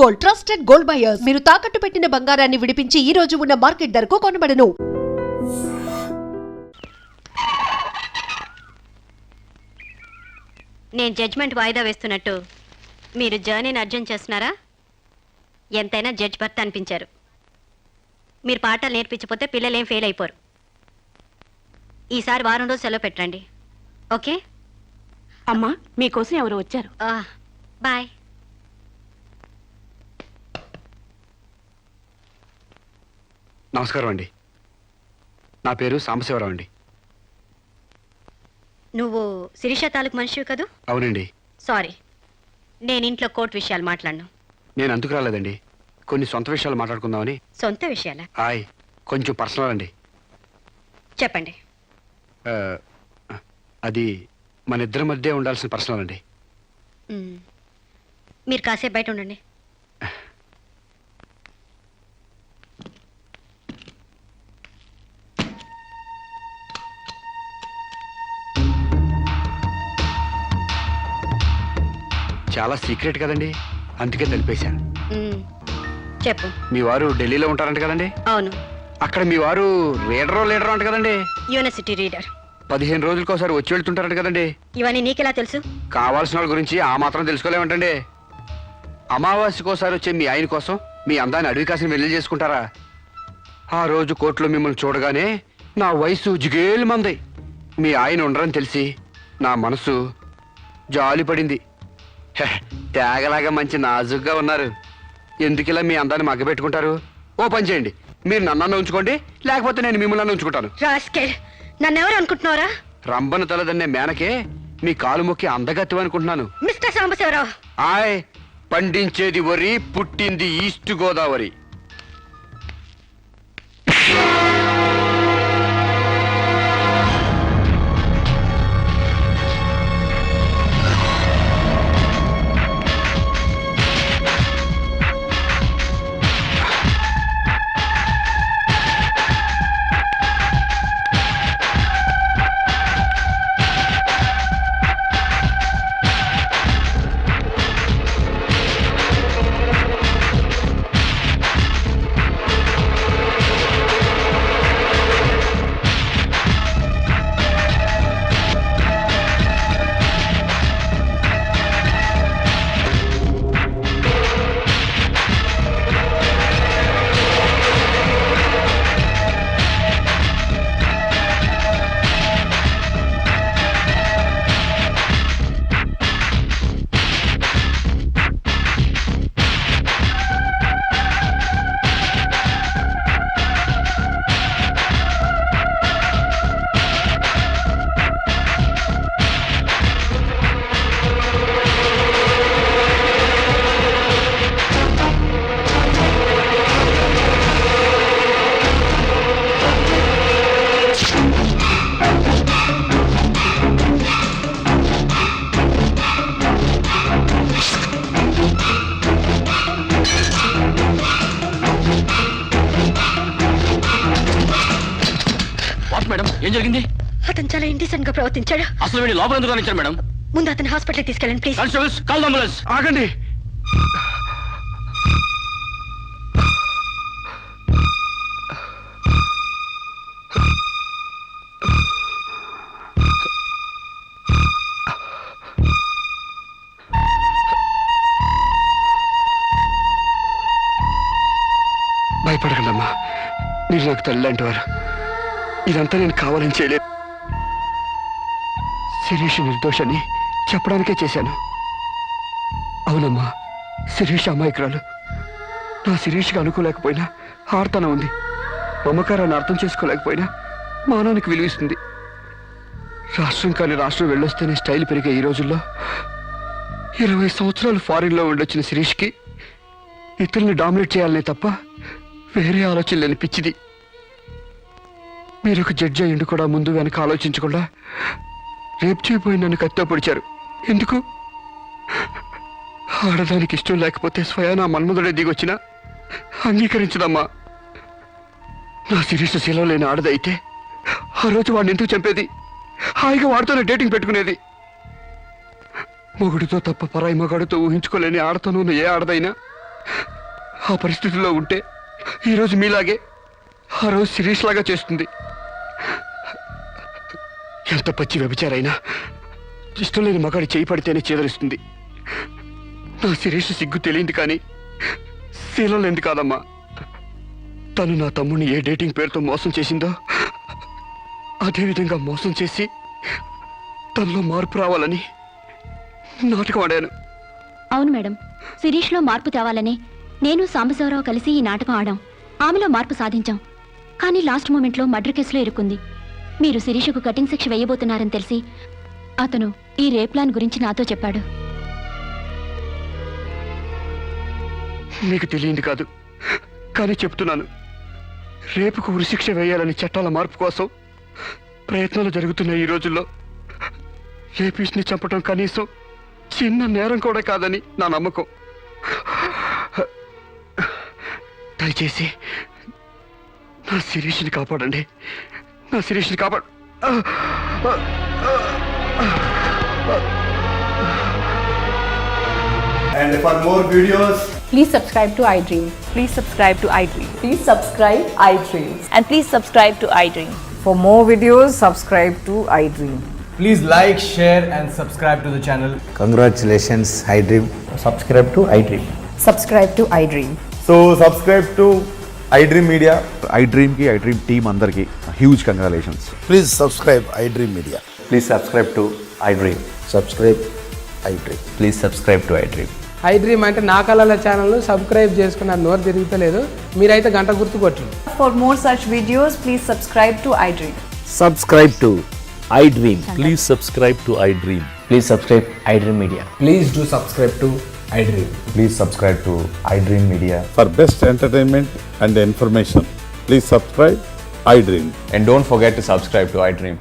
Gold, trusted gold buyers. మీరు తాకట్టు పెట్టిన బంగారాన్ని విడిపించి ఈ రోజు ఉన్న మార్కెట్ ధరకు కొనబడను. నేను జడ్జ్మెంట్ వాయిదా వేస్తున్నట్టు మీరు జర్నీని అర్జెంట్ చేస్తున్నారా? ఎంతైనా జడ్జ్ భర్త అనిపించారు. మీరు పాఠాలు నేర్పించకపోతే పిల్లలేం ఫెయిల్ అయిపోరు. ఈసారి వారం రోజు సెలవు పెట్టండి. ఓకే అమ్మా, మీకోసం ఎవరు వచ్చారు. బాయ్. నమస్కారం అండి. నా పేరు సాంబశివరావు అండి. నువ్వు శిరీష తాలూకు మనిషివి కదూ? అవునండి. సారీ, నేను ఇంట్లో కోర్టు విషయాలు మాట్లాడను. నేను అందుకు రాలేదండి, కొన్ని సొంత విషయాలు మాట్లాడుకుందామని. సొంత విషయాలా? కొంచెం పర్సనల్ అండి. చెప్పండి. అది మన ఇద్దరి మధ్య ఉండాల్సిన పర్సనల్ అండి. మీరు కాసేపు బయట ఉండండి. చాలా సీక్రెట్ కదండి, అందుకే తెలిపేశాను. చెప్పు. మీ వారు ఢిల్లీలో ఉంటారంట కదండి? అవును. అక్కడ మీ వారు లీడర్ అంట కదండి? University reader. 15 రోజులకోసారి వచ్చి వెళ్తుంటారంట కదండి? ఇవన్నీ నీకెలా తెలుసు? కావాల్సిన వాళ్ళ గురించి ఆ మాత్రం తెలుసుకోలేమంటండి. అమావాస్యకోసారి వచ్చే మీ ఆయన కోసం మీ అందాన్ని అడవి కాసిన వెళ్ళి చేసుకుంటారా? ఆ రోజు కోర్టులో మిమ్మల్ని చూడగానే నా వయసు జిగేలు మంది. మీ ఆయన ఉండరని తెలిసి నా మనసు జాలి పడింది. తేగలాగా మంచి నాజుగ్గా ఉన్నారు. ఎందుకిలా మీ అందాన్ని మగ్గబెట్టుకుంటారు? ఓ పని చేయండి, మీరు నన్ను ఉంచుకోండి, లేకపోతే నేను మిమ్మల్ని ఉంచుకుంటాను. నన్నెవరు అనుకుంటున్నారా? రంబను తలదన్నే మేనకే మీ కాలు మొక్కి అందగత్తి అనుకుంటున్నాను. మిస్టర్ సాంబశివరావు, పండించేది వరి, పుట్టింది ఈస్ట్ గోదావరి. మేడం, ఏం జరిగింది? అతను చాలా ఇండిసెంట్ గా ప్రవర్తించాడు. అసలు వీడి లోపల ఎందుకు రానిచ్చారు మేడం? ముందు అతను హాస్పిటల్ తీసుకెళ్ళండి ప్లీజ్. Constables, call ambulance. ఆగండి. భయపడకండి అమ్మా, మీరు నాకు తల్లి లాంటి వారు. ఇదంతా నేను కావాలని చేయలేదు. శిరీష్ నిర్దోషని చెప్పడానికే చేశాను. అవునమ్మా, శిరీష్ అమాయకురాలు. నా శిరీష్కి అనుకోలేకపోయినా ఆర్తన ఉంది. మమకారాన్ని అర్థం చేసుకోలేకపోయినా మానవునికి విలువిస్తుంది. రాష్ట్రం కానీ రాష్ట్రం వెళ్ళొస్తేనే స్టైల్ పెరిగే ఈ రోజుల్లో 20 సంవత్సరాలు ఫారిన్లో ఉండొచ్చిన శిరీష్కి ఇతరుల్ని డామినేట్ చేయాలనే తప్ప వేరే ఆలోచన లేని పిచ్చిది. మీరు ఒక జడ్జి అయ్యిండు కూడా ముందు వెనక ఆలోచించకుండా రేపు చేయబోయి నన్ను కత్తితో పొడిచారు. ఎందుకు? ఆడదానికి ఇష్టం లేకపోతే స్వయానా మన్మధుడే దిగొచ్చినా అంగీకరించదమ్మా. నా శిరీష శీలం లేని ఆడదైతే ఆ రోజు వాడిని ఎందుకు చంపేది? హాయిగా వాడితోనే డేటింగ్ పెట్టుకునేది. మొగుడితో తప్ప పరాయి మగాడితో ఊహించుకోలేని ఆడతను ఏ ఆడదైనా ఆ పరిస్థితుల్లో ఉంటే ఈరోజు మీలాగే ఆ రోజు శిరీష్ లాగా చేస్తుంది. ఎంత పచ్చి వ్యభిచారైనా ఇష్టం లేని మగాడి చేయి పడితేనే చేదరిస్తుంది. నా శిరీష్ సిగ్గు తెలియంది కానీ శీలం లేనిది కాదమ్మా. తను నా తమ్ముడిని ఏ డేటింగ్ పేరుతో మోసం చేసిందో అదేవిధంగా మోసం చేసి తనలో మార్పు రావాలని నాటకం ఆడాను. అవును మేడం, శిరీష్లో మార్పు తేవాలని నేను సాంబశివరావు కలిసి ఈ నాటకం ఆడాం. ఆమెలో మార్పు సాధించాం. కానీ లాస్ట్ మూమెంట్లో మర్డర్ కేసులో ఇరుక్కుంది. మీరు శిరీషకు కటింగ్ శిక్ష వేయబోతున్నారని తెలిసి అతను ఈ రేప్ ప్లాన్ గురించి నాతో చెప్పాడు. మీకు తెలియంది కాదు కానీ చెప్తున్నాను. రేపుకు ఉరిశిక్ష వేయాలని చట్టాల మార్పు కోసం ప్రయత్నాలు జరుగుతున్న ఈ రోజుల్లో రేపిస్ని చంపడం కనీసం చిన్న నేరం కూడా కాదని నా నమ్మకం. దయచేసి నా శిరీష్ని కాపాడండి. నా శిరీష్ని కాపాడు. And for more videos, Please subscribe to iDream. Please subscribe to iDream. Please subscribe iDream. And please subscribe to iDream. For more videos, subscribe to iDream. please like, share, and subscribe to the channel. Congratulations, iDream. Subscribe to iDream. Subscribe to iDream. So subscribe to iDream Media. iDream team అందరికి huge congratulations. Please subscribe iDream Media. Please subscribe to iDream. Subscribe iDream. Please subscribe to iDream. iDream అంటే నా కళల ఛానల్ను subscribe చేసుకున్న నోరు తిరుగుతలేదు. మీరైతే గంట గుర్తు కొట్టండి. For more such videos, please subscribe to iDream. Subscribe to iDream. Please subscribe to iDream. Please subscribe iDream Media. Please do subscribe to iDream. Please subscribe to iDream Media. For best entertainment and information, please subscribe iDream. And don't forget to subscribe to iDream.